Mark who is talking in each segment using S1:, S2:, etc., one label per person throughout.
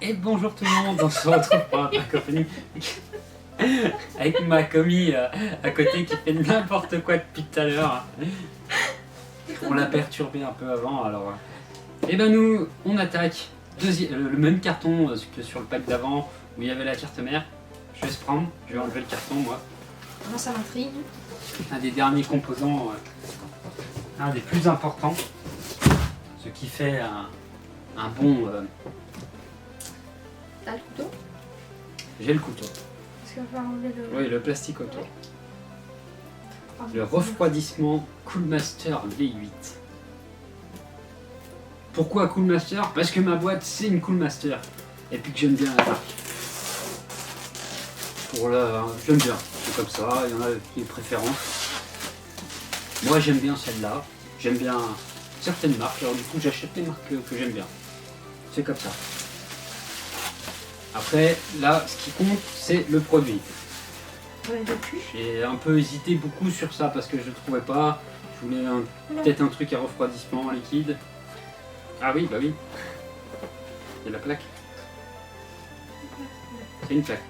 S1: Et bonjour tout le monde, on se retrouve pour un Cacophonie avec ma commis à côté qui fait n'importe quoi depuis tout à l'heure. On l'a perturbé un peu avant, alors... Et ben nous, on attaque le même carton que sur le pack d'avant où il y avait la carte mère. Je vais se prendre, je vais enlever le carton moi.
S2: Moi ça m'intrigue.
S1: Un des derniers composants, un des plus importants, ce qui fait un bon...
S2: T'as le couteau?
S1: J'ai le couteau.
S2: Est-ce qu'on va enlever le...
S1: Oui, le plastique autour.
S2: Ah,
S1: Le refroidissement Coolmaster V8. Pourquoi Coolmaster? Parce que ma boîte c'est une Coolmaster. Et puis que j'aime bien la marque. J'aime bien. C'est comme ça, il y en a des préférences. Moi j'aime bien celle-là. J'aime bien certaines marques. Alors du coup j'achète les marques que j'aime bien. C'est comme ça. Après, là, ce qui compte, c'est le produit.
S2: Ouais, depuis.
S1: J'ai un peu hésité beaucoup sur ça parce que je ne trouvais pas. Je voulais peut-être un truc à refroidissement liquide. Ah oui, bah oui. Il y a la plaque. C'est une plaque.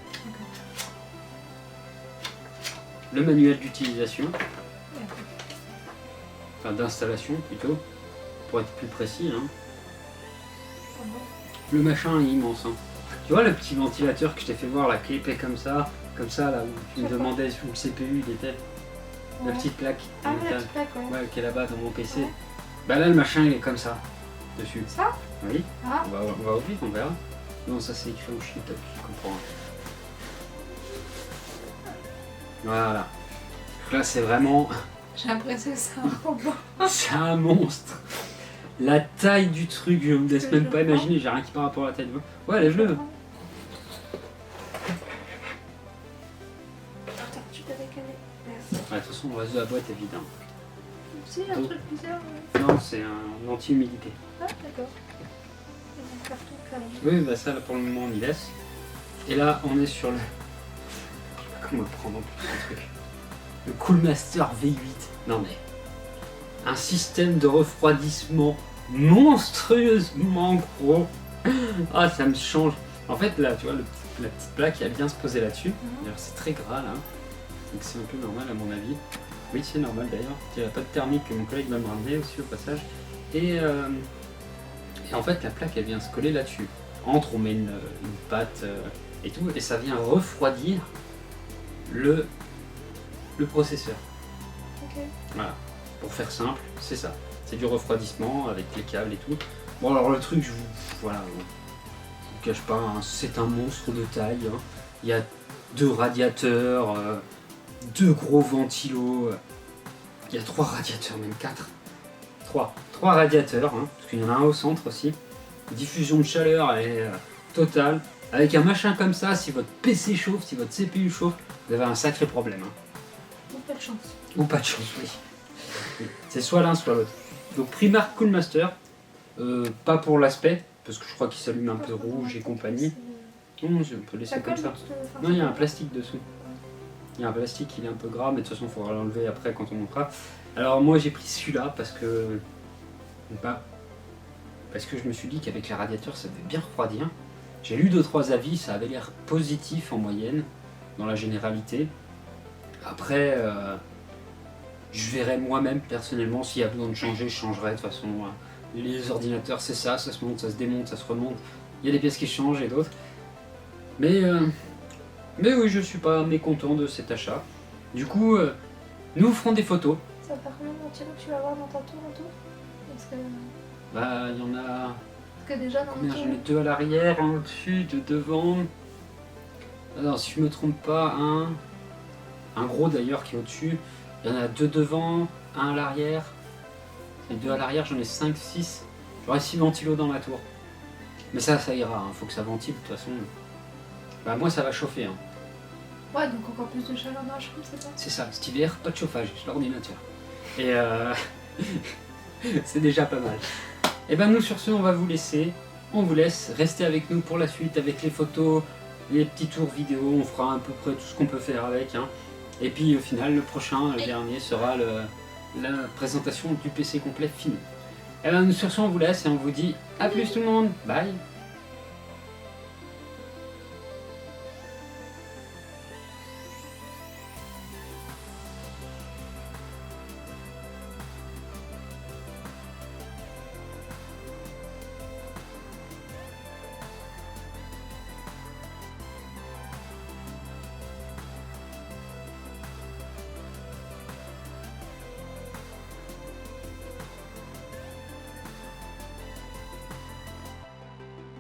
S1: Le manuel d'utilisation. Enfin, d'installation plutôt. Pour être plus précis. Hein. Le machin est immense. Hein. Tu vois le petit ventilateur que je t'ai fait voir là, qui est épais comme ça là où tu me demandais où le CPU il était. Ouais. La petite plaque.
S2: Ah oui, la petite plaque, ouais.
S1: Ouais, qui est là-bas dans mon PC.
S2: Ouais.
S1: Bah là le machin il est comme ça, dessus.
S2: Ça?
S1: Oui.
S2: Ah.
S1: On va ouvrir, on verra. Non, ça c'est écrit au shit, je comprends. Voilà. Là c'est vraiment...
S2: J'ai l'impression que c'est un robot.
S1: C'est un monstre. La taille du truc, je me laisse même pas imaginer, j'ai rien qui par rapport à la taille de... Ouais, lève-le. Ouais, de toute façon, le reste de la boîte est vide. Hein.
S2: C'est un truc bizarre.
S1: Non, c'est un anti-humidité.
S2: Ah, d'accord. Un carton carré.
S1: Oui, bah ça, là, pour le moment, on y laisse. Et là, on est sur le... Je sais pas comment le prendre en plus, ce truc. Le Coolmaster V8. Non, mais... Un système de refroidissement monstrueusement gros. Ah, ça me change. En fait, là, tu vois, la petite plaque, elle vient se poser là-dessus. D'ailleurs, c'est très gras, là. Donc c'est un peu normal à mon avis. Oui, c'est normal d'ailleurs. Il n'y a pas de thermique que mon collègue va me ramener aussi au passage. Et en fait, la plaque, elle vient se coller là-dessus. On met une pâte et tout, et ça vient refroidir le processeur.
S2: Ok.
S1: Voilà. Pour faire simple, c'est ça. C'est du refroidissement avec les câbles et tout. Bon, alors le truc, je vous cache pas, hein, c'est un monstre de taille. Hein. Il y a 2 radiateurs. 2 gros ventilos, il y a 3 radiateurs, même 4. 3 radiateurs, hein, parce qu'il y en a un au centre aussi. Diffusion de chaleur elle est totale. Avec un machin comme ça, si votre PC chauffe, si votre CPU chauffe, vous avez un sacré problème. Hein.
S2: Ou pas de chance.
S1: Ou pas de chance, oui. C'est soit l'un, soit l'autre. Donc Primark Coolmaster, pas pour l'aspect, parce que je crois qu'il s'allume un peu rouge et compagnie. Non, on peut laisser comme ça. Non, il y a un plastique dessous. Il y a un plastique, il est un peu gras, mais de toute façon, il faudra l'enlever après quand on montera. Alors moi, j'ai pris celui-là parce que je me suis dit qu'avec les radiateurs, ça devait bien refroidir. J'ai lu 2-3 avis, ça avait l'air positif en moyenne, dans la généralité. Après, je verrai moi-même, personnellement, s'il y a besoin de changer, je changerai. De toute façon, les ordinateurs, c'est ça se monte, ça se démonte, ça se remonte. Il y a des pièces qui changent et d'autres. Mais oui, je suis pas mécontent de cet achat. Du coup, nous ferons des photos.
S2: Ça part combien de ventilos que tu vas avoir dans ta tour en tout? Parce que...
S1: Bah, il y en a...
S2: Parce que déjà dans
S1: Combien? J'en ai 2 à l'arrière, un au-dessus, 2 devant. Alors, si je me trompe pas, un gros d'ailleurs qui est au-dessus. Il y en a 2 devant, 1 à l'arrière. Et 2 à l'arrière, j'en ai 5, 6. J'aurai 6 ventilos dans la tour. Mais ça ira, hein. Faut que ça ventile de toute façon. Bah moi ça va chauffer. Hein.
S2: Ouais, donc encore plus de chaleur dans la chambre, c'est ça? C'est
S1: ça, cet hiver, pas de chauffage, c'est l'ordinateur. Et c'est déjà pas mal. Et ben nous sur ce, on va vous laisser. On vous laisse, rester avec nous pour la suite, avec les photos, les petits tours vidéo, on fera à peu près tout ce qu'on peut faire avec. Hein. Et puis au final, le prochain, le dernier, sera la présentation du PC complet fini. Et ben nous sur ce, on vous laisse et on vous dit à plus tout le monde. Bye.